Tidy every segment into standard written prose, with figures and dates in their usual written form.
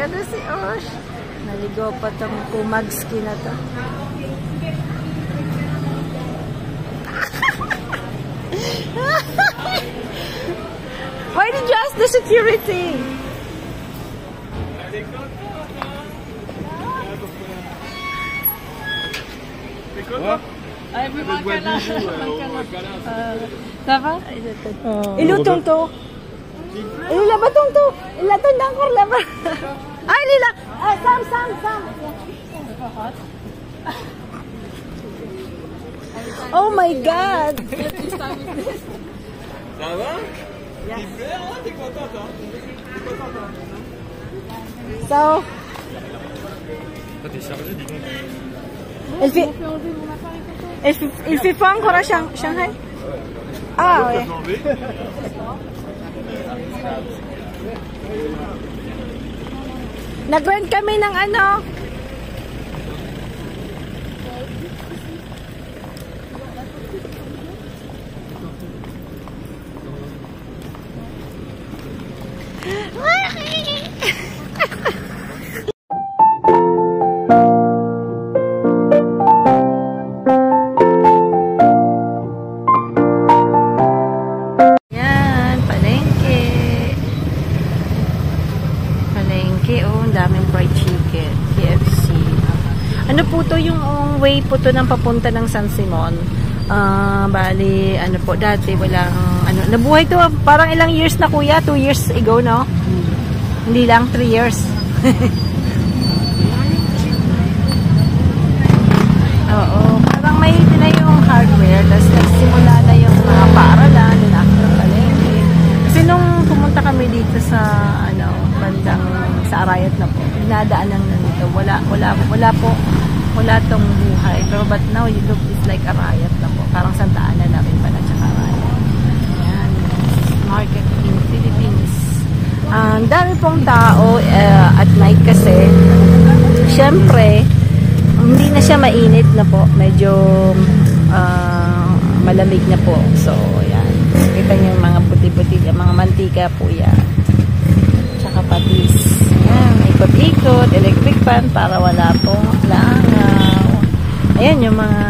Ganda si Osh. Naligo pa tong kumagski na to. Why did you ask the security? Ça va? Ilo tonto. Ilo ba tonto? Ilo tondang kor laba. Ay lila. Sam. Oh my God. Ça va? Yeah. T'es contente, hein? T'es contente, hein? So. T'es chargé, dis donc. Il fait pas encore à Shanghai? Ah ouais. Nag-rent kami ng ano? Ano po to yung way po to ng papunta ng San Simon. Bali, ano po, dati walang, ano, nabuhay to, parang ilang years na kuya? 2 years ago, no? Hindi lang, 3 years. Oo, parang may na yung hardware, tapos nagsimula na yung mga paaralan, yung after palengke. Kasi nung pumunta kami dito sa, ano, bandang, sa Arayat na po, dinadaan lang na nito, wala tong buhay. Pero but now, you look, it's like Arayat na po. Parang Santa Ana na rin pala, tsaka Arayat. Ayan, market in Philippines. Dami pong tao at night kasi, syempre, hindi na siya mainit na po. Medyo malamig na po. So, ayan. Kita niyo yung mga puti-puti, mga mantika po yan. Tsaka patis. Ayan, ikot-ikot, electric fan para wala pong langaw. Ayan, yung mga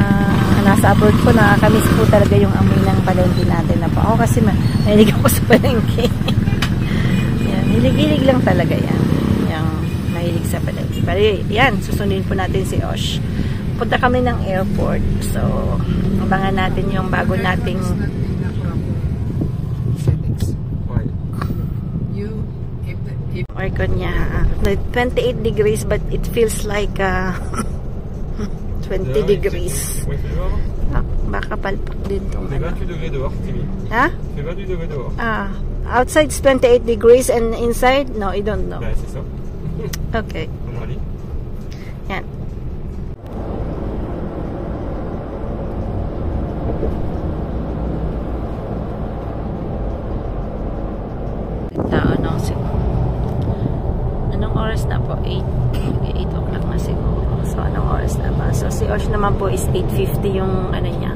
nasa abroad po, nakakamiss po talaga yung amoy ng palengke natin na po. Ako kasi mahilig ako sa palengke. Ayan, hilig-hilig lang talaga yan. Yung mahilig sa palengke. Pero yan, susundin po natin si Osh. Punta kami ng airport. So, abangan natin yung bago nating aircon niya. 28 degrees but it feels like 20 degrees. Baka palpak din itong C'est 28 degrés dehors, Timmy. Ha? C'est 28 degrés dehors. Outside is 28 degrees and inside, no, I don't know. Ben, c'est ça. Okay. Yan. Anong oras na po? 8 o'clock na siguro. So, anong oras na ba? So, si Osh naman po is 8:50 yung ano niya.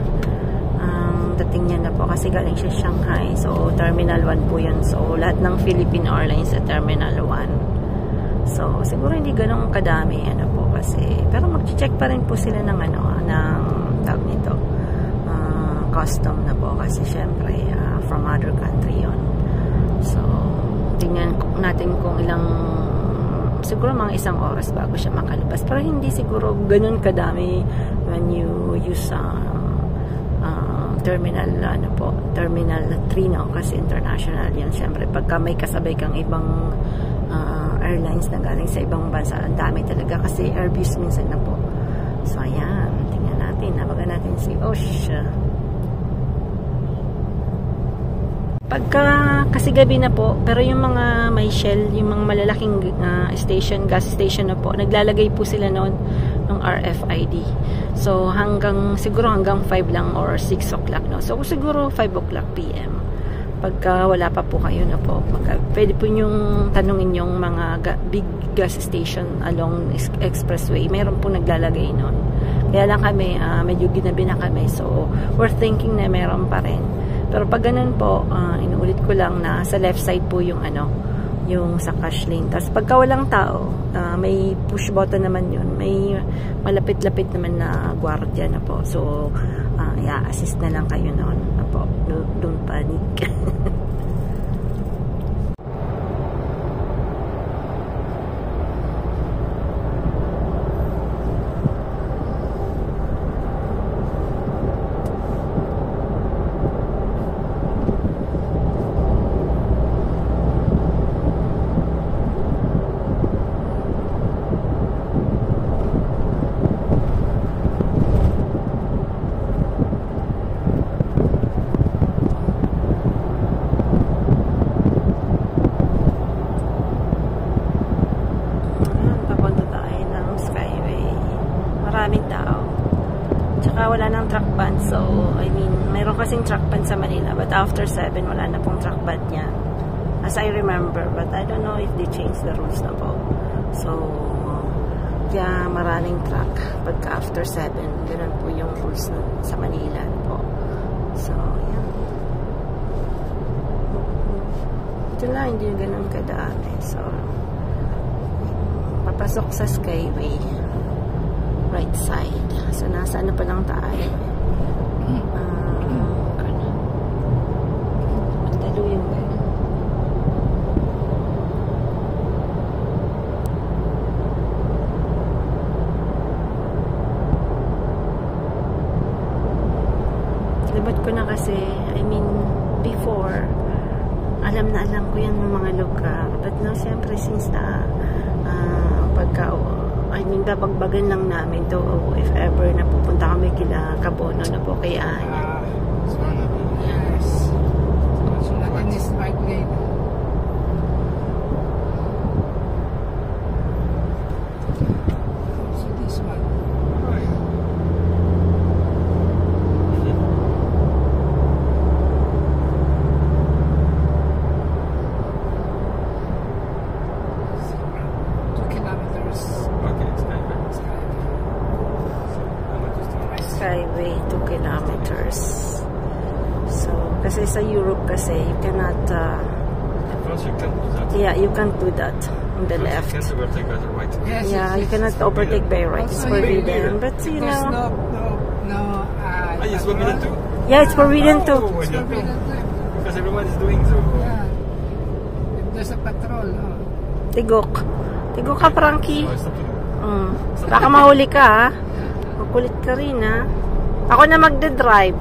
Dating niya na po kasi galing siya Shanghai. So, Terminal 1 po yun. So, lahat ng Philippine Airlines sa Terminal 1. So, siguro hindi ganun kadami. Ano po kasi. Pero mag-check pa rin po sila ng ano, ng tag nito. Custom na po kasi syempre from other country yun. So, tingnan natin kung ilang, siguro mga 1 oras bago siya makalabas. Pero hindi siguro ganun kadami when you use terminal, ano po, terminal 3, no? Kasi international yan. Siyempre, pagka may kasabay kang ibang airlines na galing sa ibang bansa, ang dami talaga kasi Airbus minsan na po. So, ayan. Tingnan natin. Nabagan natin si Osh. Pagka kasi gabi na po, pero yung mga may Shell, yung mga malalaking station, gas station na po, naglalagay po sila noon ng RFID. So siguro hanggang 5 lang or 6 o'clock, no. So siguro 5 o'clock PM. Pagka wala pa po kayo na po, pwede po yung tanungin yung mga big gas station along expressway. Meron po naglalagay noon. Kaya lang kami, medyo ginabi na kami. So we're thinking na meron pa rin. Pero pag ganun po, inuulit ko lang na sa left side po yung ano, yung sa cash lane. Tapos pagka walang tao, may push button naman yun. May malapit-lapit naman na gwardiya na po. So, i-assist na lang kayo noon. Apo, don't panic. Maraming tao. Tsaka wala nang truck ban. So, I mean, mayroon kasing truck ban sa Manila. But after 7, wala na pong truck ban niya. As I remember. But I don't know if they changed the rules na po. So, yeah, maraming truck. Pagka after 7, ganun po yung rules sa Manila po. So, yeah. Ito lang, hindi ganun kadami. So, papasok sa Skyway. Right side. So, nasa ano pa lang tayo. Magtaluyin ba? Libat ko na kasi, I mean, before, alam ko yan ng mga lugar. But now, siyempre, since na pagka I mean, babagbagan lang namin to if ever na pupunta kami kila Kabono na po kay Anya. Yes. So, natin is right lane. So, this one. Skyway 2 kilometers. So, kasi sa Europe kasi, you cannot France, you can't do that. yeah, you can't do that on the left. You can't overtake by the right. Yes, Yeah, you cannot overtake by right. It's forbidden. But you There's know, It's forbidden too? yeah, it's forbidden too. Oh, It's forbidden too. because everyone is doing so. Yeah. If there's a patrol, Tigok. Tigok ka, Frankie. So it's up to you. Baka mahuli ka, ha? Makulit ka rin, ha? Ako na magde-drive.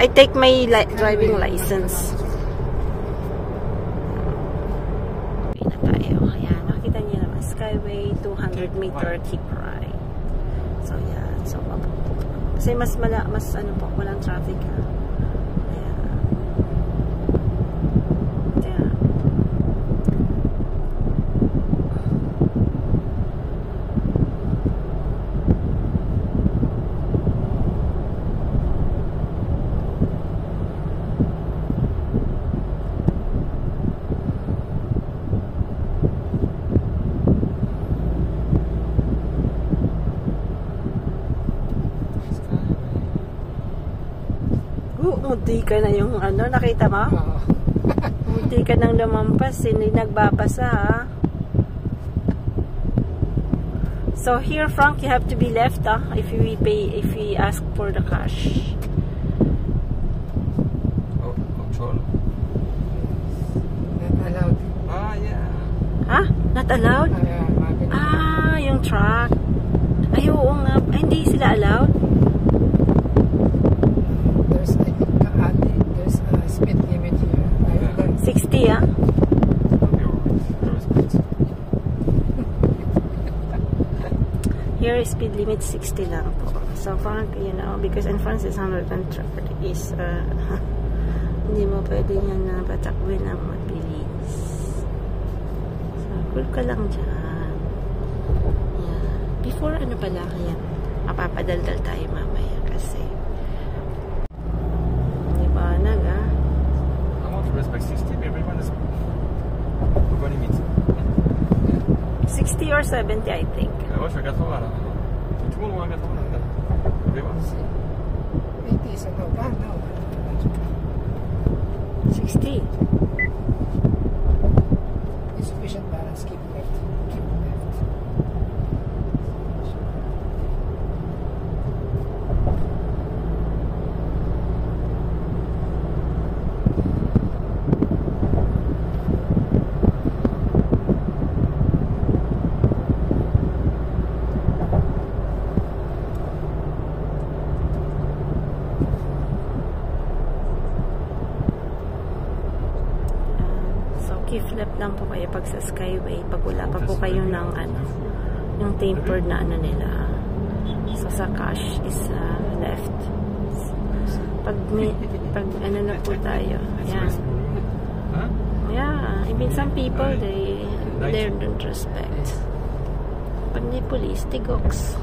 I take my driving license. Okay na tayo. Ayan, nakita niyo naman. Skyway, 200-meter keep right. So, yan. So, kasi mas ano po, walang traffic, ha? Ayan. Ayan. Munti ka na yung ano, nakita mo? Munti ka nang lumampas, hindi nagbabasa, ha? So here, Frank, you have to be left, if we ask for the cash. Oh, control. not allowed. Yeah. Ha? Not allowed? Yung truck. Ay, oo nga. Ay, hindi sila allowed? There's a speed limit here. 60, ah? Here, speed limit 60 lang po. So, Frank, you know, because in France is 130 is, hindi mo pwede yan na patakbin ng mabilis. So, cool ka lang dyan. Yeah. Before, ano pala, kaya mapapadaldal tayo mamaya kasi. Di ba, I want to respect 60, everyone is over limit. 60 or 70, I think. Moi, je fais 80 là. Tout le monde roule à 80 là. Vous voulez voir? 80 is no. 60. Insufficient balance, keep left. Keep left. Flip lang po kayo pag sa Skyway, pag wala pa po kayo ng ano, yung tapered na ano nila. So sa cash is left. Pag ano na po tayo, yeah. Yeah, I mean some people they don't respect. Pag may police, tigoks.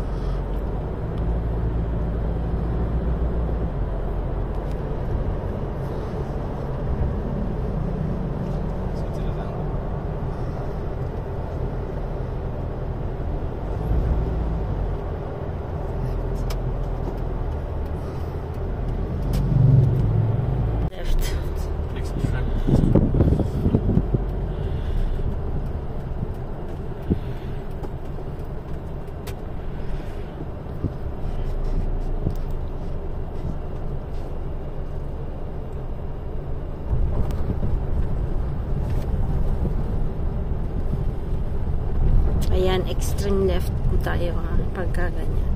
Ayan, extreme left tayo pagka ganyan.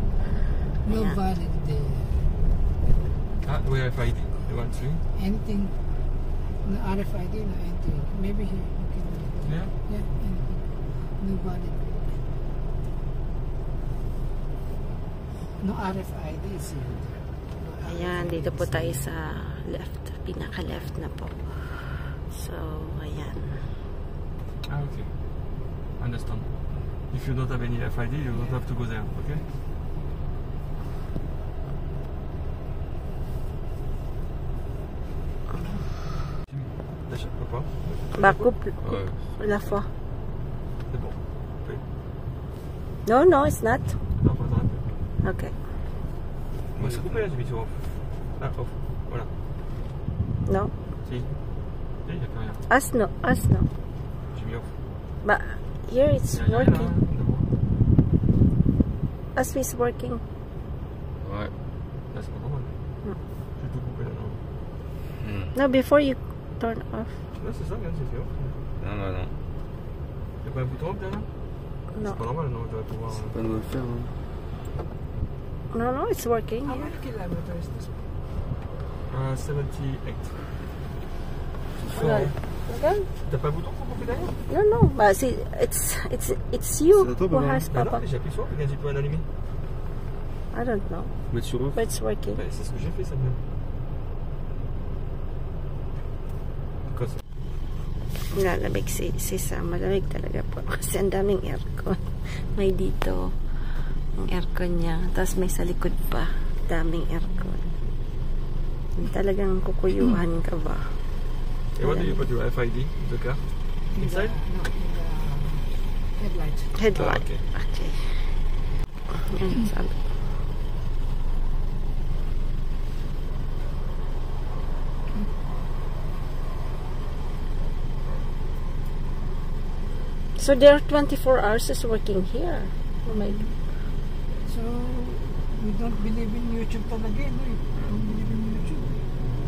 No Ayan. valid there. We have ID. You want to? Anything, no RFID, no anything. Maybe here. Okay. Yeah. Yeah, anything. No valid. No RFID is here. No Ayan, RFID dito po is tayo here. sa left. Pinaka-left na po. So, ayan. Okay. Understand. If you don't have any FID, you don't have to go there, okay? T'achètes pas? Bah, coupe Ouais, la fois. c'est bon. Oui. No, no, it's not. Non, pas de Okay. Moi, c'est coupé là, j'ai mis sur off. Ah, off. Voilà. No. Si. Il n'y a plus rien. As no, as no. J'ai mis off. But here it's Il y a rien, là, working. d'abord. As is working. Ouais. Là, c'est pas normal. Non. J'ai tout coupé là, non. No, before you turn off. Là, c'est ça, regarde, c'est fait off. Non, bah non. Y'a pas un bouton off derrière? No. C'est pas normal, non, je devrais pouvoir. Pas de le faire. Hein. No, no, it's working. How Yeah. many kilometers is this? 78. Wala. Okay. T'as pas un bouton pour couper derrière? No, no. But see, it's you C'est à toi, who papa. has Bah non, papa. mais j'ai appuyé sur off, regarde, j'ai plus rien allumé. I don't know, Mettre sur off. but it's working. Bah, c'est ce que j'ai fait, ça même. Quoi ça? Lalamig si Sam. Malamig talaga po. Kasi ang daming aircon. May dito ang aircon niya. Tapos may sa likod pa. Daming aircon. Talagang kukuyuhan ka ba? Et what do you put your FID in the car? Inside? No, in the headlight. Headlight. okay. Okay. Yan, sabi. So there are 24 hours is working here. Oh my God. So, we don't believe in YouTube talaga, no? We don't believe in YouTube.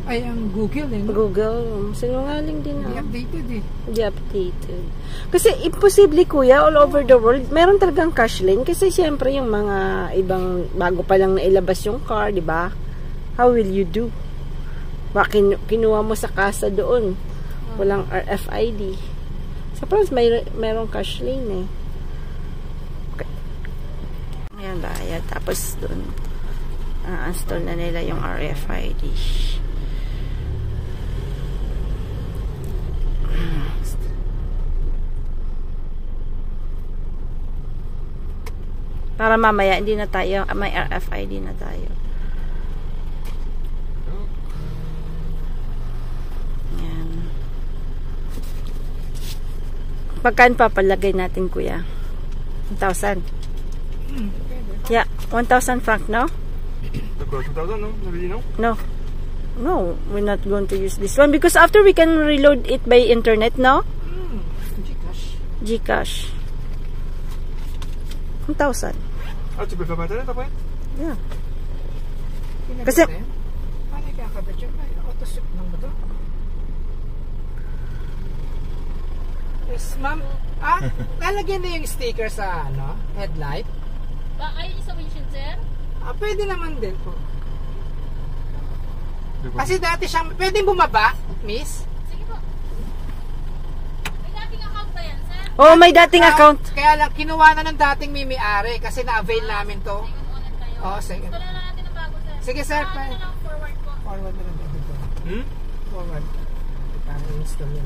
Ay, ang Google, eh, no? Google, sinungaling din Hindi ah. updated, eh. Hindi updated. Kasi imposible kuya, all over the world, meron talagang cash lane. Kasi siyempre yung mga ibang, bago pa lang nailabas yung car, di ba? How will you do? Kinuha mo sa kasa doon. Walang RFID. Suppose mayroong cash lane eh. Okay. Ayan ba? Ayan. Tapos doon, install na nila yung RFID. Para mamaya hindi na tayo, may RFID na tayo. Ayan. Pagkaan papalagay natin kuya? 1,000. Yeah, 1,000 franc, no? T'as quoi, 2000, non? Vous avez dit non? No. No, we're not going to use this one because after we can reload it by internet, no? Gcash. Gcash. 1,000. Ah, tu peux faire par internet après? Yeah. Pinabit Kasi- na yan? Paano ikakabit yun? Ay, auto-ship lang ba ito? Yes, ma'am. Lalagyan na yung sticker sa headlight. Ay, sa windshield, sir? Pwede naman din po. De quoi? Kasi dati siyang, pwede bumaba, miss? Sige po. May dating account ba yan, sir? Oh, may dating account. Kaya lang, kinuha na ng dating may-ari kasi na-avail namin to. Second ulit tayo. Oo, second. Gusto lang natin ng bago, sir. Sige, sir. Ano na lang, forward po. Forward na lang dito. Hmm? Forward. Para install yun.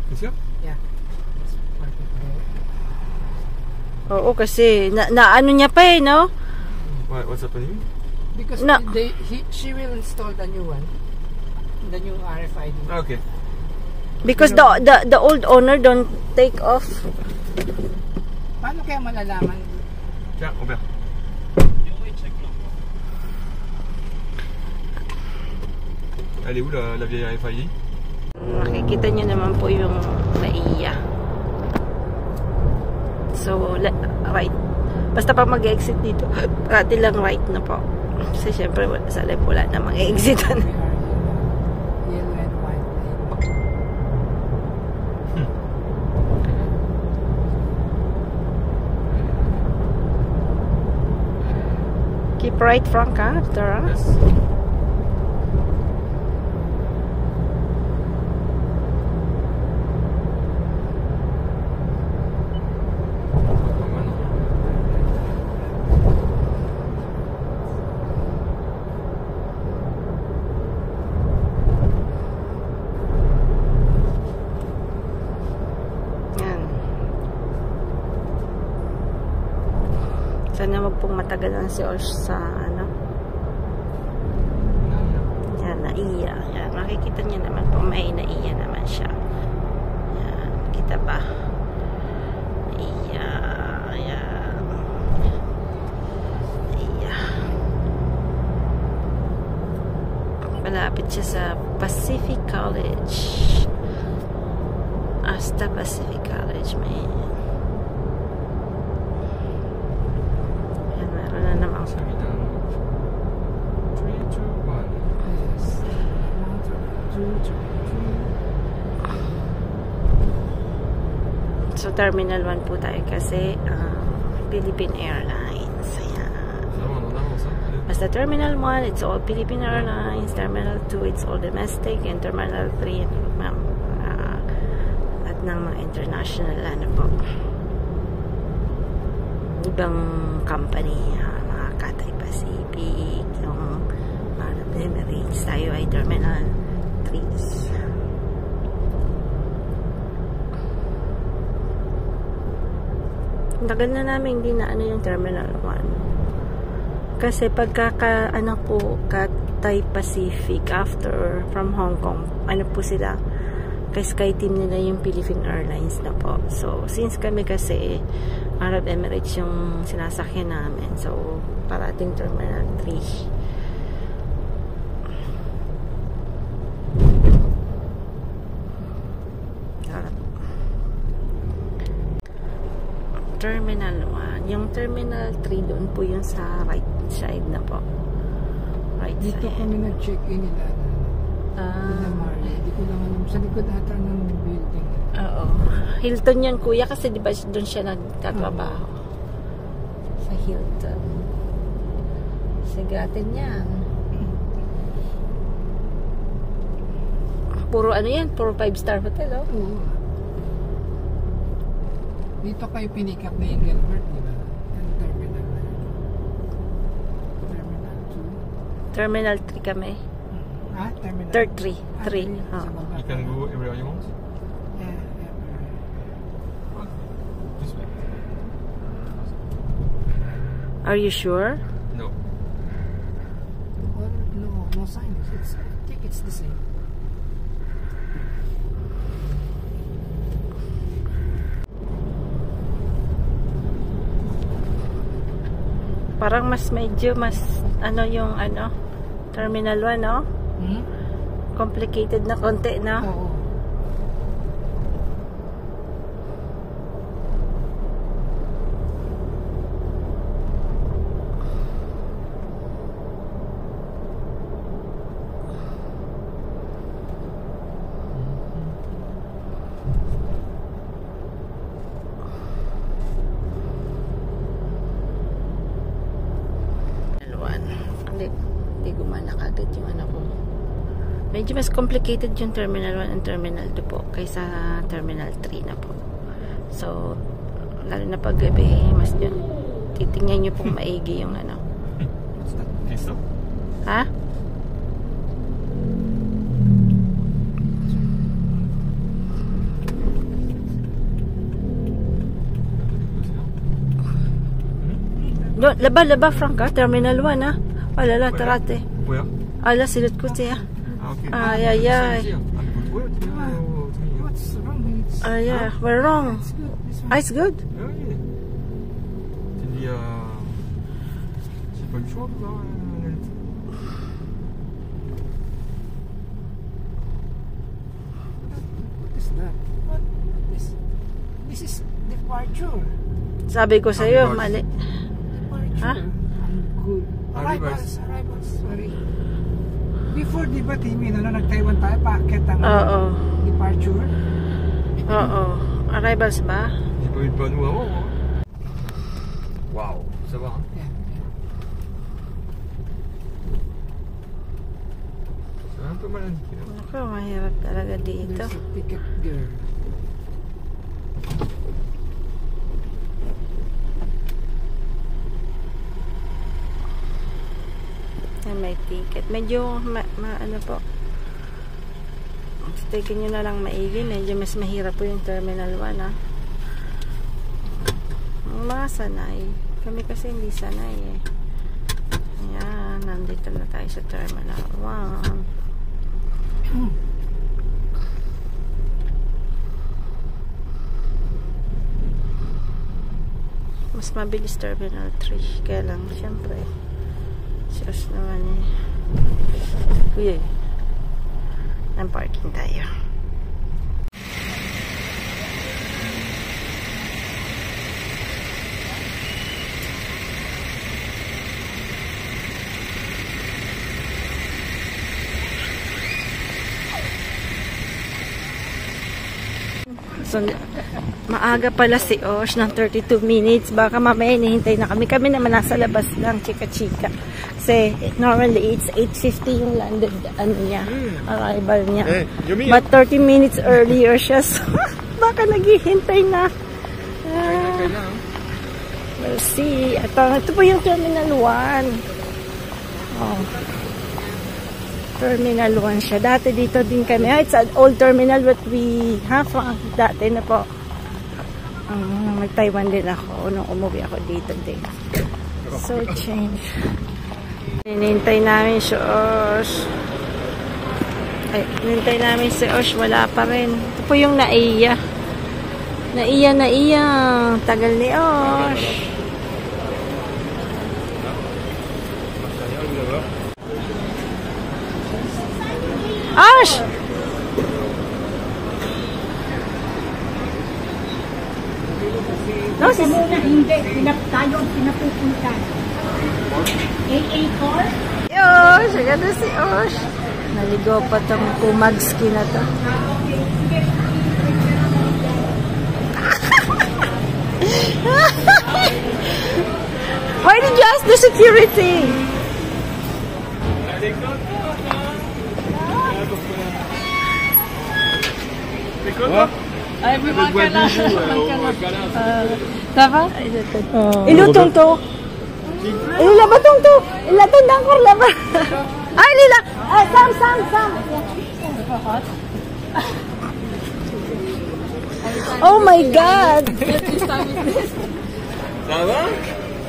C'est sûr? Yeah. Oo, kasi na ano niya pa eh, no? Ouais, what's happening? Because No. she will install the new one. The new RFID. Ah, ok. Because the old owner don't take off. Paano kaya malalaman? Tiens, Robert. Elle est où la vieille RFID? Makikita niyo naman po yung NAIA. So, right. Basta pag mag-exit dito, pati lang right na po. Kasi syempre, sa left wala na mag-exitan. Yellow and white lane. Keep right, Frank, ha? After, ha? Yes. Yan. Sana wag pong matagalan si Osh sa yan, NAIA. Yan, makikita niyo naman po may NAIA naman siya. Yan, kita ba? NAIA. Yan. NAIA. Malapit siya sa Pacific College. Hasta Pacific College, man. Yan, meron na naman. Ça met dans 3, 2, 1. Yes. 1, 2, 3. So, Terminal 1 po tayo kasi Philippine Airlines. Ayan. Non, on avance, hein? Allez. Basta Terminal 1, it's all Philippine Airlines. Terminal 2, it's all domestic. And Terminal 3, at ng mga international po. Ibang company, mga Cathay Pacific, yung Arab Emirates, tayo ay Terminal 3. Tagal na namin hindi na yung Terminal 1. Kasi pagkaka po Cathay Pacific after from Hong Kong, po sila, kay SkyTeam nila yung Philippine Airlines na po. So, since kami kasi Arab Emirates yung sinasakyan namin. So, parating Terminal 3. Terminal 1. Yung Terminal 3 doon po yung sa right side na po. Right Dito side. kami nag-check-in nila. Nila Maria. Hindi ko lang alam. Sa likod ata ng building. Oo. Hilton yan, kuya, kasi di ba doon siya nagtatrabaho. Sa Hilton. Sigatin yan. Puro yan? Puro 5-star hotel, oh. Oo. Dito kayo pinikap na yung Gilbert, di ba? Yung terminal na yun. Terminal 2. Terminal 3 kami. Terminal Third 3. 3. Sa baba. You can go everywhere you want. Yeah. This way. Are you sure? No. Well, no sign. I think it's the same. Parang mas medyo mas yung Terminal 1, no? Complicated na konti, no? Oo. Hindi gumana kagad yung ano ko. Medyo mas complicated yung Terminal 1 and Terminal 2 po kaysa Terminal 3 na po. So, lalo na pag gabi, mas yun, titingnan nyo pong maigi yung ano. Piso? Ha? No, laba, Franca, Terminal 1, ha? Wala la, tarate. Where? Ala, silot ko siya. Ah, okay. Ay, ay, ay. What's wrong? It's Ay, yeah, we're wrong. it's good. This one. Ah, it's good? Ah oui. Tu dis, c'est pas le choix, ça. What is that? What? This is departure. Sabi ko sa'yo, Ang mali. Departure. Ha? Ang good. Arrivals. Arrivals. Sorry. Before, di ba, Timmy, nag-Taiwan tayo, paakit ang Oo. departure? Oo. Arrivals ba? J'ai pas eu de panneau avant, moi. Waouh, ça va, hein? Yeah. C'est un peu mal indiqué, là. Ako, mahirap talaga dito. There's a ticket girl. May ticket. Medyo, ano po. Taken nyo na lang maigi. Medyo mas mahirap po yung Terminal 1, ha. Mga sanay. Kami kasi hindi sanay, eh. Ayan, nandito na tayo sa Terminal 1. Mas mabilis Terminal 3. Kaya lang, syempre, Diyos naman eh. Uy, ng parking tayo. So, maaga pala si Osh ng 32 minutes. Baka mamaya hinihintay na kami. Kami naman nasa labas lang, chika-chika. Kasi normally it's 8:50 yung landed arrival niya. But 30 minutes earlier siya. So, baka naghihintay na. We'll see. Ito po yung Terminal 1. Oh. Terminal 1 siya. Dati dito din kami. It's an old terminal but we have dati na po. Nag-Taiwan din ako nung umuwi ako dito din. So change. Hinintay namin si Osh. Ay, hinintay namin si Osh. Wala pa rin. Ito po yung naiya. Naiya. Tagal ni Osh. Osh! No, Hindi, tayo ang pinapupuntan. AA4? Osh! Ganda si Osh. Naligo pa tong Kumagski na to. Why did you ask the security? Ay, may mga ka na. Tava? Ilutong to. Ilabatong to. Ilatong dangkor laba. Ay, lila. Sam. Oh my God. Ça va?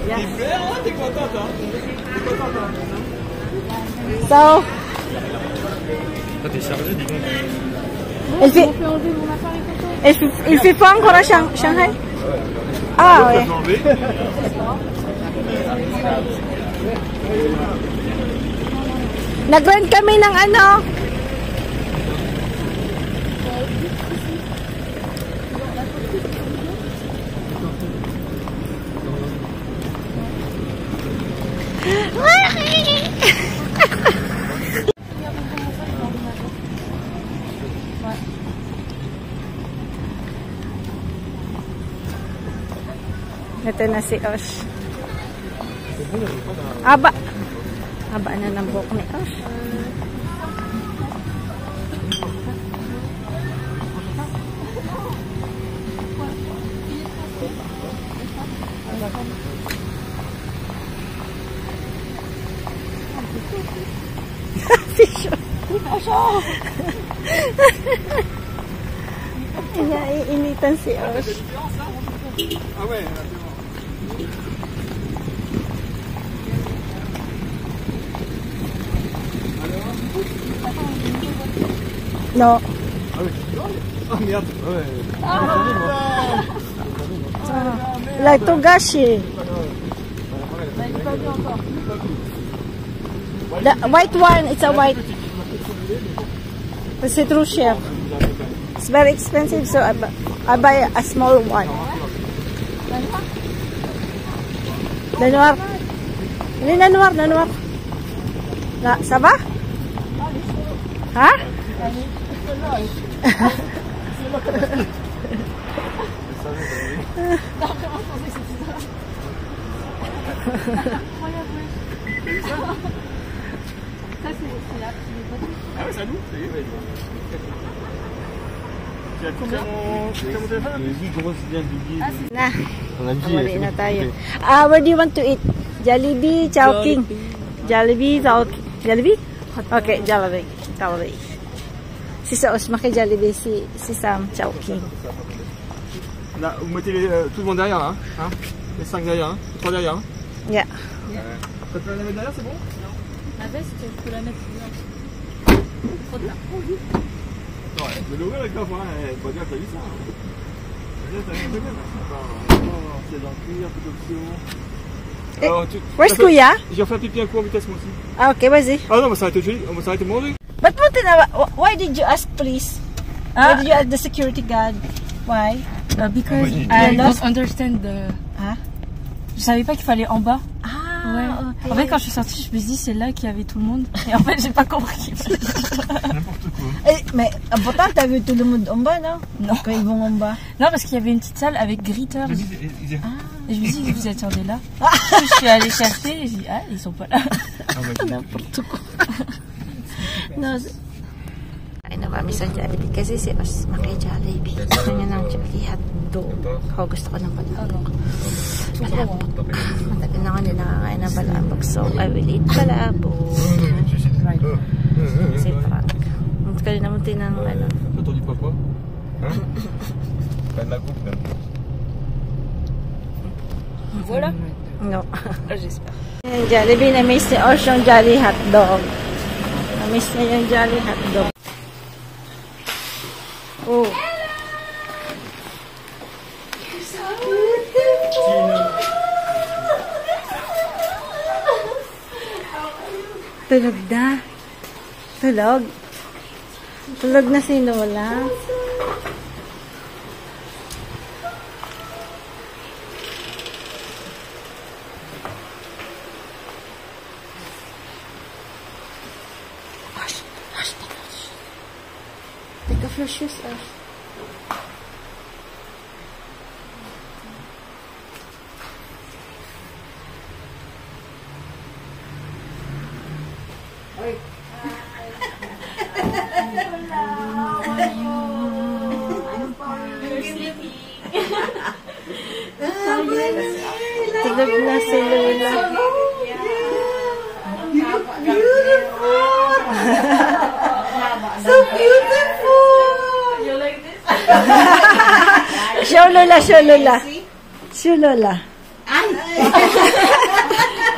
Yeah. Super, hein? T'es contente, hein? So, Toi, t'es chargé, dis donc. il fait pas encore à Shanghai? Ah, ouais. Nag-rent kami ng ano. Ito na si Osh. Aba. Aba na ng buhok ni Osh. Iniinitan si Osh. Ah ouais. No. Ah oui. Ah merde. Ouais. Like Togashi. The white one, it's a white. The citrus shell. It's very expensive, so I buy a small one. Le noir. Le noir, le noir. Là, ça va? Hein? Ah ouais, c'est à nous. Tu as mon téléphone? Na. On a dit. Mali na tayo. Where do you want to eat? Jollibee, Chowking. Jollibee, Chowking. Jollibee? Okay, Jollibee. Jollibee. Si Saos maki Jollibee, si Sam Chowking. Là, vous mettez tout le monde derrière, hein, hein? Les 5 derrière, hein? Les 3 derrière. Hein? Yeah. Ça peut la mettre derrière, c'est bon? La veste, je peux la mettre là. Trop de là. Ouais, mais l'ouvrir avec la voix, elle va dire que t'as vu ça. C'est dans le cuir, tout option. Alors, Where's Kuya? J'ai refait un pipi un coup en vitesse, moi aussi. Ah, okay, vas-y. Ah non, mais ça a été joli, on va s'arrêter de manger. But why did you ask police? Why did you ask the security guard? Why? Because I don't understand the... Hein? Je savais pas qu'il fallait en bas. Ah, Ouais. okay. En fait, quand je suis sortie, je me suis dit c'est là qu'il y avait tout le monde. Et en fait, j'ai pas compris qu'il fallait. N'importe quoi. Eh, mais pourtant, t'as vu tout le monde en bas, non? Non. Quand ils vont en bas. Non, parce qu'il y avait une petite salle avec gritters. Ils Et je me suis dit, vous attendez là. Je suis allée chercher et j'ai dit, ah, ils sont pas là. N'importe quoi. No. Ay na kami sa Jollibee kasi si Os maki-Jollibee. Gusto niya ng Jollibee hotdog. Ako gusto ko ng palabok. Palabok. Matagal na ako nila nakakain ng palabok. So, I will eat palabok. Kasi parang matagal naman din ng ano. T'as entendu papa? Hein? Pas de la coupe, même. Voilà. No. J'espère. Yung Jollibee, na-miss ni Os yung Jolly hotdog. Na-miss niya yung Jolly hotdog. Oh. Tulog na. Tulog. Tulog na si Lola. Take off your shoes, Ash. Tulog na si Lola. So beautiful! You like this? Show Lola, show Lola. Show Lola.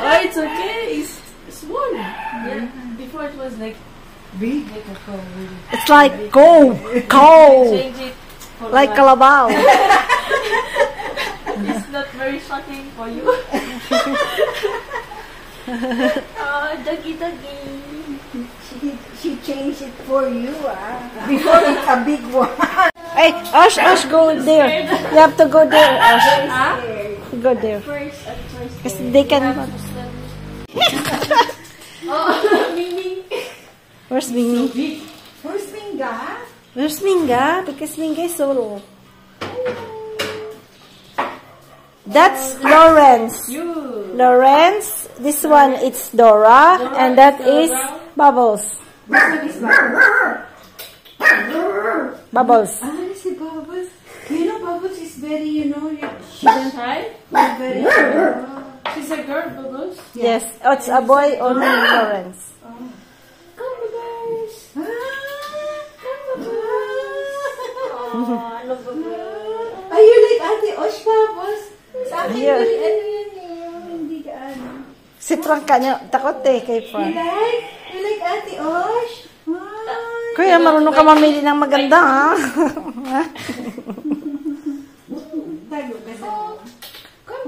Oh, it's okay. It's small. Yeah. Before it was like Big. It's like cow. change it for Like Calabao. It's not very shocking for you. Oh, doggy. she changed it for you, before it's a big one. Hey, Osh, go there. You have to go there, Osh. Go there. Because they can... Where's Ming? Where's Minga? Where's Minga? Because Minga is solo. That's Lawrence. Lawrence. This one, it's Dora. And that is Bubbles. Bubbles. Si Bubbles. You know, Bubbles is very, She's high? very... She's a girl, Bubbles. Yes. Oh, it's a boy, only Lawrence. Come, Bubbles. Are you like Ate Osh, Bubbles? Sa akin, Yeah. hindi ka Si Frank kanya, takot kay Frank. You like Ate Osh? Kuya, marunong ka mamili ng maganda, ha?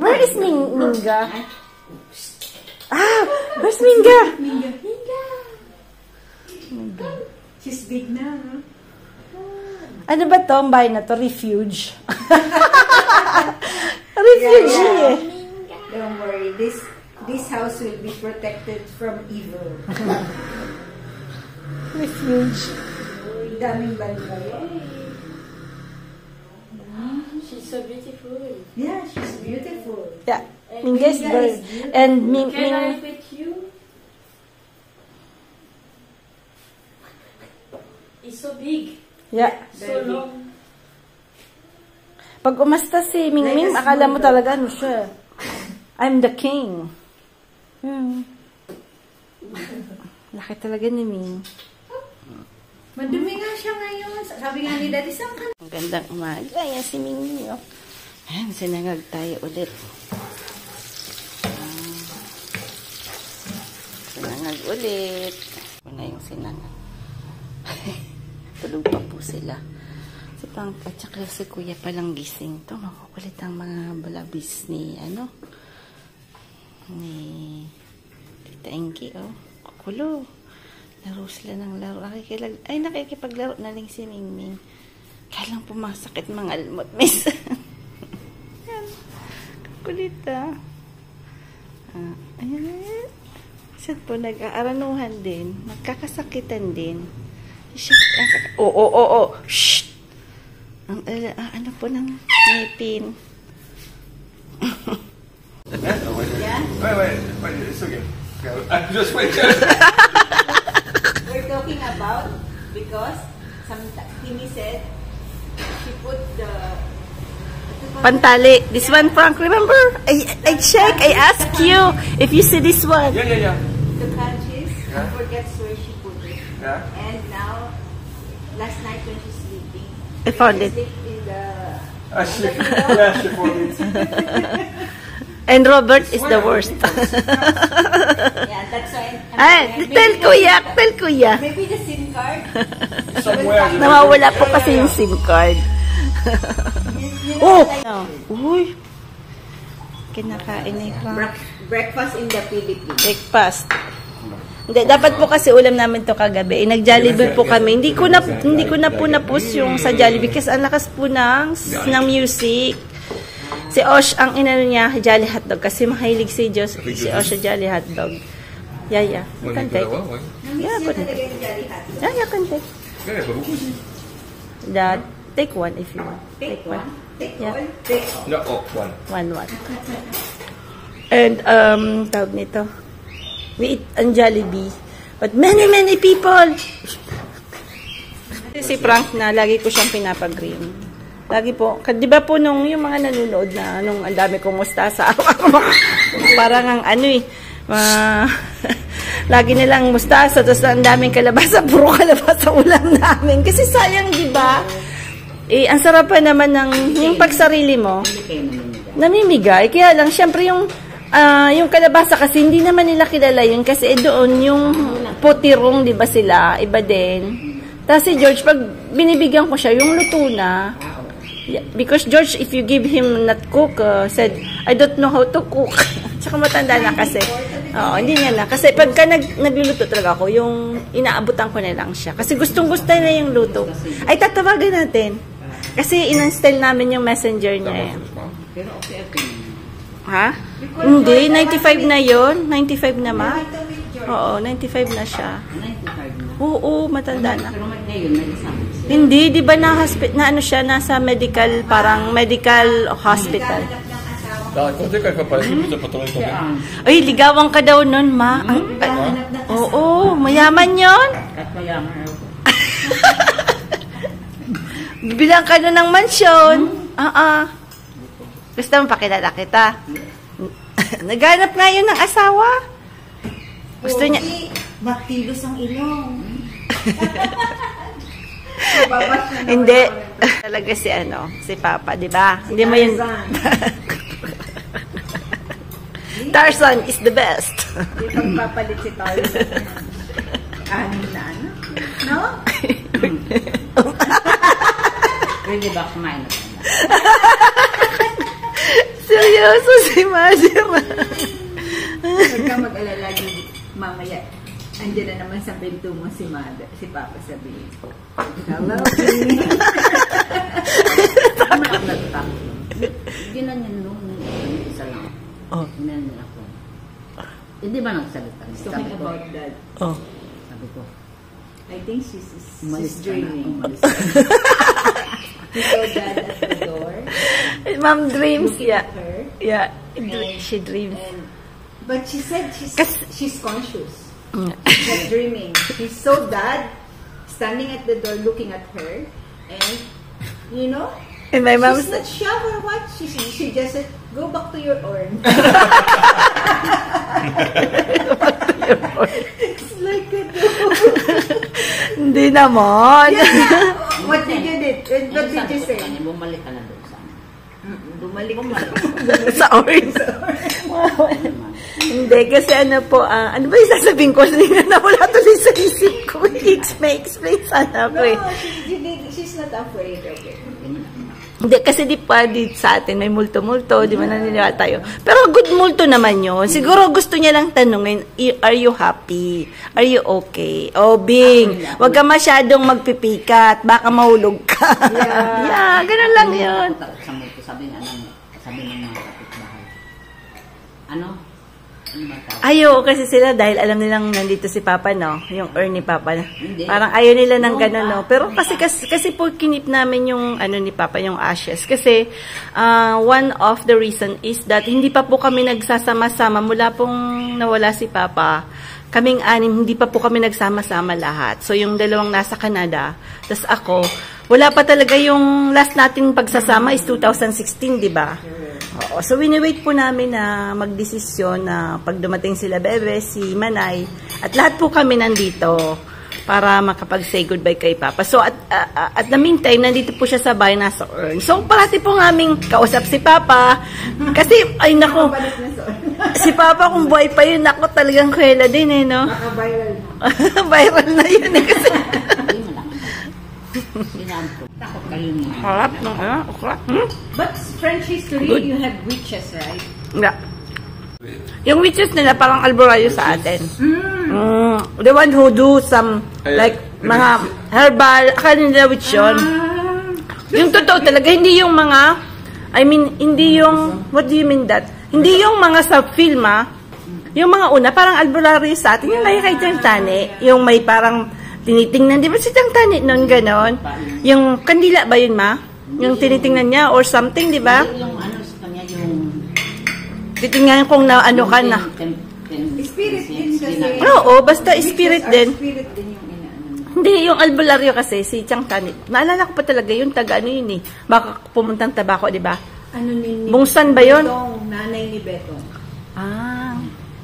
Where is Minga? Where's Minga? She's big now, no? Ano ba to? Ang bahay na to? Refuge. Refuge, eh. Don't worry, this house will be protected from evil. Refuge. Daming balbay. She's so beautiful. Yeah, she's beautiful. Yeah. Minga is very... And Can I pet you? It's so big. Yeah. So long. Pag umasta si Mingming, akala mo talaga ano siya. I'm the king. Laki talaga ni Ming. Madumi nga siya ngayon. Sabi nga ni Daddy, saan ka? Ang gandang umaga. Ayan si Mingming, oh. Ayan, sinangag tayo ulit. Sinangag ulit. Ito na yung sinangag. Tulog pa po sila. Si Pang at saka si Kuya palang gising. Ito, makukulit ang mga balabis ni, ni Tita Inky, oh. Kukulo. Laro sila ng laro. Nakikipaglaro na lang si Mingming. Kaya lang pumasakit mga almot, miss. Ayan. Kukulit, ayan. Siya po, nag-aaranuhan din. Magkakasakitan din. Siya, shh! Ano po ng ngipin? Wait, it's okay. Just wait. We're talking about, because Timmy said she put the... Pantali. This one, Frank, remember? I check, I ask you if you see this one. Yeah. The countries, and forgets where she put it. Yeah. And now, last night when she's sleeping, I found it. sleep in the... She found it. And Robert is the worst. Yeah, that's why... Tell Kuya. Maybe the SIM card. Somewhere. Nawawala po kasi yung SIM card. Uy! Kinakain na yung Breakfast in the Philippines. breakfast. Hindi, dapat po kasi ulam namin to kagabi. Nag-Jollibee po kami. Hindi ko na po na-post yung sa Jollibee kasi ang lakas po ng music. Si Osh, ang inano niya, Jolly Hotdog. Kasi mahilig si Osh sa Jolly Hotdog. Yeah. You can take. Yeah, put it. Yeah, you can take. Take one if you want. Take one. No, one. One. And, tawag nito. We eat ang Jollibee. But many people. Si Frank na, lagi ko siyang pinapag-green. Lagi po. Di ba po nung yung mga nanonood na nung ang dami kong mustasa. Parang ang lagi nilang mustasa tapos ang daming kalabasa. Puro kalabasa ulam namin. Kasi sayang, di ba? Ang sarap pa naman ng yung pagsarili mo. Namimigay. Kaya lang, syempre yung kalabasa kasi hindi naman nila kilala yun. Kasi doon yung putirong, di ba sila? Iba din. Tapos si George, pag binibigyan ko siya, yung luto na. Because George, if you give him not cook, said, I don't know how to cook. Tsaka matanda na kasi. Oo, hindi niya na. Kasi pagka nagluluto talaga ako, yung inaabutan ko na lang siya. Kasi gustong-gusto na yung luto. Ay, tatawagan natin. Kasi in-install namin yung messenger niya. Pero okay. Ha? Hindi, 95 na yon, 95 na ma. Oo, 95 na siya. 95 na. Oo, matanda na. Pero ngayon, may isang. Hindi, di ba na ano siya, nasa medical, parang medical hospital. Quand est-ce qu'elle fait pas la soupe, pas tomber tombé? Ay, ligawan ka daw nun, ma. Oo, mayaman yon. At mayaman ako. Bilang ka na ng mansyon. Gusto mo pakilala kita? Naghanap nga yun ng asawa. Gusto niya. Baktilos ang ilong. Hindi. Talaga si Papa, di ba? Hindi mo yun. Tarzan is the best. Hindi pagpapalit si Tarzan. Anim na ano? No? Pwede ba kumain na tayo? Seryoso si Mother. Huwag ka mag-alala, mamaya. Andiyan na naman sa pinto mo si Mother, si Papa sabihin. Hello, Pini. Ginanyan nung isa lang. Oh. Ginanyan ako. Hindi ba nagsalita? Talking about that. Oh. Sabi ko, I think she's dreaming. He saw Dad at the door. Mom dreams, Looking yeah. at her. Yeah, And- she dreams. But she said she's conscious. She's dreaming. She saw Dad standing at the door looking at her. And, you know, And my mom she's not sure or what. She just said, go back to your urn. It's like a dog. Hindi naman. What did you do? What did you say? Bumalik ka na doon sa Bumalik. Sa orange. Hindi, kasi ano po, ano ba yung sasabihin ko? Nawala tuloy sa isip ko. Explain sana po eh. No, she's not afraid of it. Hindi, kasi di sa atin may multo-multo, di ba naniniwala tayo. Pero good multo naman yun. Siguro gusto niya lang tanungin, are you happy? Are you okay? O, Bing, wag ka masyadong magpipikat, baka mahulog ka. Yeah, ganun lang yun. Sa multo, sabi ng mga kapitbahay. Ano? Ano ba tawag? Ayaw kasi sila dahil alam nilang nandito si Papa, no? Yung urn ni Papa. Hindi. Parang ayaw nila ng gano'n, no? Pero kasi po kinip namin yung ano ni Papa, yung ashes. Kasi one of the reason is that hindi pa po kami nagsasama-sama mula pong nawala si Papa. Kaming anim, hindi pa po kami nagsama-sama lahat. So yung dalawang nasa Canada, tas ako, wala pa talaga yung last nating pagsasama is 2016, di ba? Oo. So, wini-wait po namin na magdesisyon na pag dumating sila Bebe, si Manay, at lahat po kami nandito para makapag-say goodbye kay Papa. So, at the meantime, nandito po siya sa bahay, nasa urn. So, parati po aming kausap si Papa. Kasi, ay nako, si Papa kung buhay pa yun, nako talagang kuwela din eh, no? Naka-viral na. Viral na yun eh, kasi. Takot kayo niya. Harap ng okra. But French history, Good. you have witches, right? Yeah. Yung witches nila parang alborayo sa atin. The one who do some like mga herbal, akala nila witch yun. Yung totoo talaga, hindi yung mga, I mean, hindi yung, what do you mean that? Hindi yung mga sa film, yung mga una, parang alborayo sa atin, yung kay Tiyang Tani, yung may parang tinitingnan, di ba si Tiyang Tani nun, ganon? Yung kandila ba yun, ma? Yung tinitingnan niya or something, di ba? Yung ano sa kanya, yung Titingnan kung na ano ka na. Spirit din kasi. Oo, basta spirit din. Spirit din yung inaano. Hindi, yung albularyo kasi, si Tiyang Tani. Naalala ko pa talaga yun, taga ano yun eh. Baka pumuntang Tabako, di ba? Ano ni Bungsan ba yun? Betong, nanay ni Betong. Ah.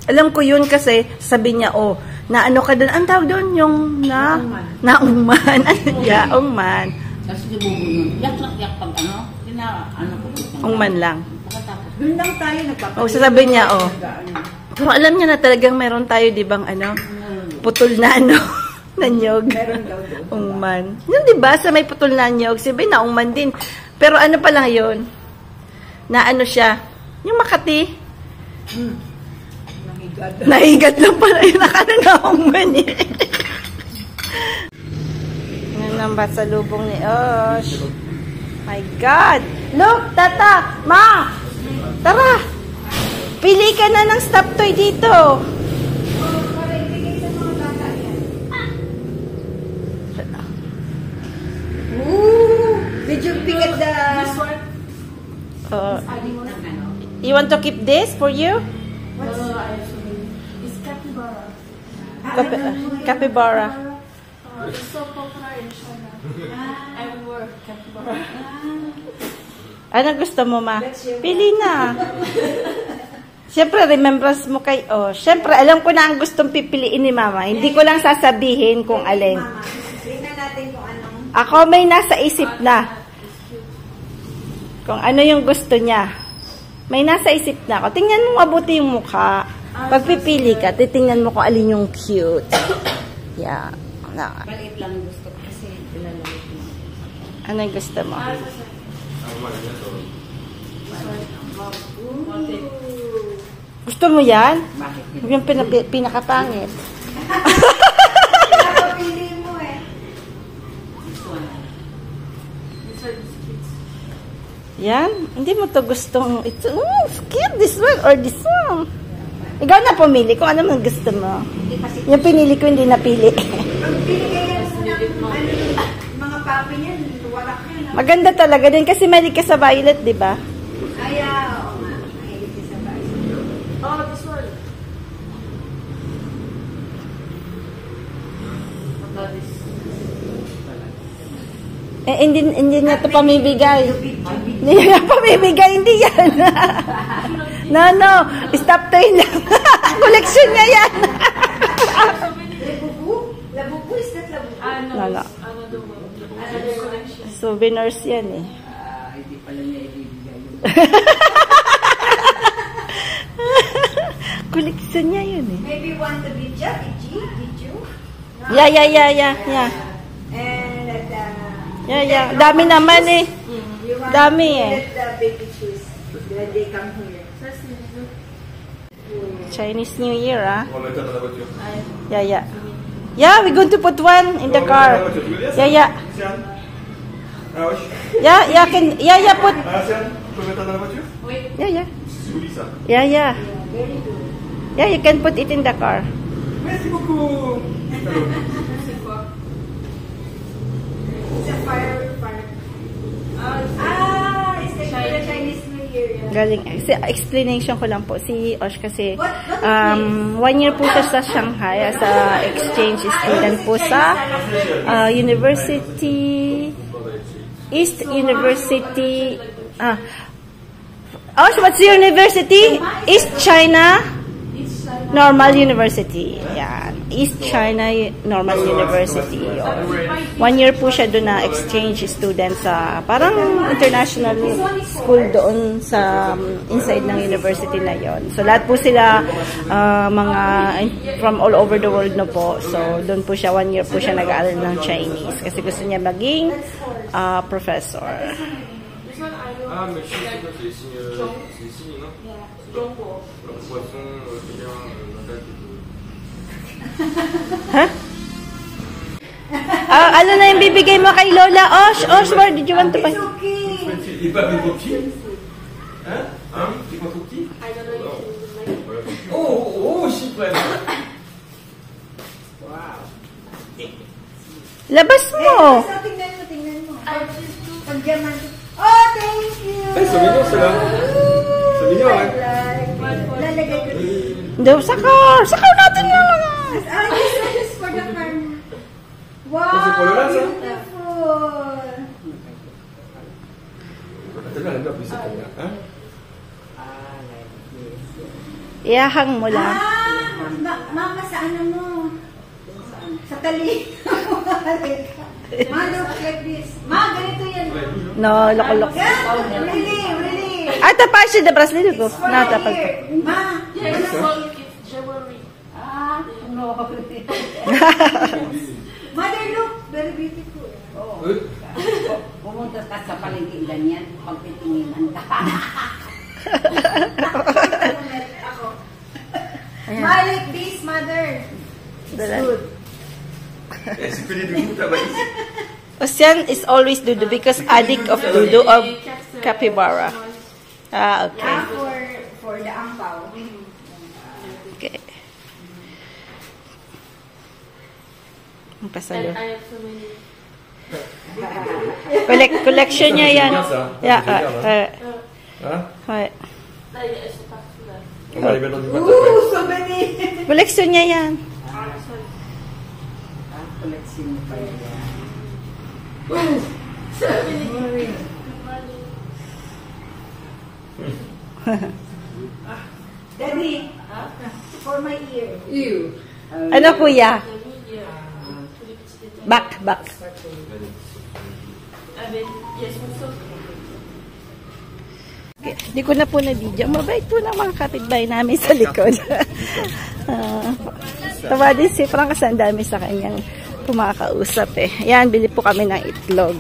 Alam ko yun kasi, sabi niya, oh, na ano ka doon, ang tawag doon, yung naungman. Yaungman. Kasi di bubo nun. Yak pag ano, ano ko. Ungman lang. Pagkatapos. Doon lang tayo nagpapalit. Oh, sasabihin niya, oh. Pero alam niya na talagang meron tayo, di bang ano, putol na ano, na nyog. Meron daw doon. Ungman. Yun, di ba, sa may putol na nyog, sabi na ungman din. Pero ano pa lang yun, na ano siya, yung Makati. Nahigad lang pala yung nakanangahong mani. Yan ang pasalubong ni Osh. My God! Look, Tata! Ma! Tara! Pili ka na ng stop toy dito. Ooh! Did you pick at the... You want to keep this for you? It's capybara. Capybara. It's so popular in China. Everywhere, capybara. Ano gusto mo, Ma? Pili na. Siyempre, remembrance mo kay... Oh, siyempre, alam ko na ang gustong pipiliin ni Mama. Hindi ko lang sasabihin kung alin. Tingnan natin kung anong... Ako may nasa isip na. Kung ano yung gusto niya. May nasa isip na ako. Tingnan mo mabuti yung mukha. Pag pipili ka, titingnan mo kung alin yung cute. Yeah. Maliit lang gusto ko kasi lalawit mo. Ano yung gusto mo? Gusto mo yan? Bakit? Huwag yung pinakapangit. Napapili mo eh. This one. Yan? Hindi mo to gustong... It's cute, this one or this one. Ikaw na pumili kung ano man gusto mo. Yung pinili ko, hindi napili. Ang pinigay yan mo ng mga papi niyan, walak yan. Maganda talaga din kasi mahilig ka sa violet, di ba? Ayaw. Mahilig ka sa bahay. Oh, this one. What about this? Eh, hindi niya ito pamibigay. Hindi niya pamibigay, hindi yan. No. Stop toy lang. Collection niya yan. Labubu? Labubu is that labubu? Wala. Another one. Another collection. Souvenirs yan eh. Hindi pala niya ibibigay yun. Collection niya yun eh. Maybe want to be Did you? No? Yeah. And Yeah. Dami naman eh. you want Dami to eh. let the baby choose when they come here. Chinese New Year, ah. On va mettre dans la voiture. Yeah. Yeah, we're going to put one in the car. Yeah. Sian. Ah wesh. Yeah, put. Ah Sian, tu peux mettre dans la voiture? Yeah. C'est joli ça. Yeah. Very good. Yeah, you can put it in the car. Merci beaucoup. It's a fire. It's like the Chinese New Year. Yeah. Galing. Explanation ko lang po. Si Osh kasi, What 1 year po siya sa Shanghai as a exchange student po sa East University. Osh, what's your university? East China Normal University. Yan. East China Normal University. 1 year po siya doon na exchange student sa parang international school doon sa inside ng university na yon. So lahat po sila mga from all over the world na po. So doon po siya 1 year po siya nag-aaral ng Chinese kasi gusto niya maging professor. Ah, mais je sais que c'est les signes, non? Jongguo. Le poisson, bien, Ano na yung bibigay mo kay Lola? Osh, where did you want to buy? It's okay. Il est pas trop petit? Hein? C'est pas trop petit? I don't know if you like. Oh, super! Labas mo! So, tingnan mo. Pag diamante. Oh, thank you! Ay, c'est mignon, celle-là. C'est mignon, hein? Lalagay ko dito. Hindi, sakar natin lang. This is for the car. Wow, C'est pour le lin, ça? beautiful. T'as bien, elle aime bien plus cette caméra, hein? Iyahang mo lang. Mama, sa ano mo? Sa tali. Ma, look like this. Ma, ganito yan. No, loko-loko. Really. Ay, tapos siya na bracelet ko. For Na, here. tapos ko. Ma, Yes, well, it's jewelry. no. Mother, look. Very beautiful. Pumunta ka sa palengke ganyan, pagtitinginan ka. Ako. Ma, I like this, mother. It's good. C'est que les doudous là-bas. Ocean is always Dudu because addict of Dudu of capybara. Ah, okay. Yeah, for the angpao. Okay. Ang pasalo. I have so many. Collection niya yan. Yeah. Hein? On va les mettre dans du matin. Ooh, so many. Collection niya yan. Collection pa yan. Daddy, for my ear. Ew. Ano kuya? Back. Okay. Di ko na po na-video. Mabait po ng mga kapitbahay namin sa likod. Tawa din si Frank kasi ang dami sa kanyang kumakausap eh. Yan, bili po kami ng itlog.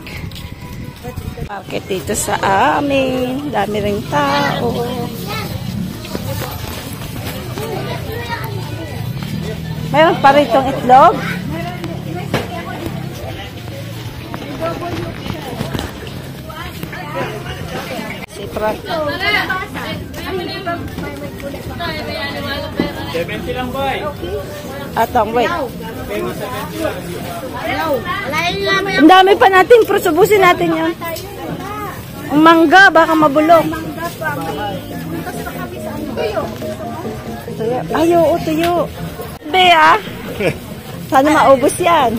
Market dito sa amin. Dami ring tao. Mayroon pa rin itong itlog. Si Frank. 70 lang, boy. Atong, wait. Ang dami pa natin, pero subusin natin yan. Ang mangga, baka mabulok. Tuyo. Ay, oo, tuyo. Be, ah. Sana maubos yan.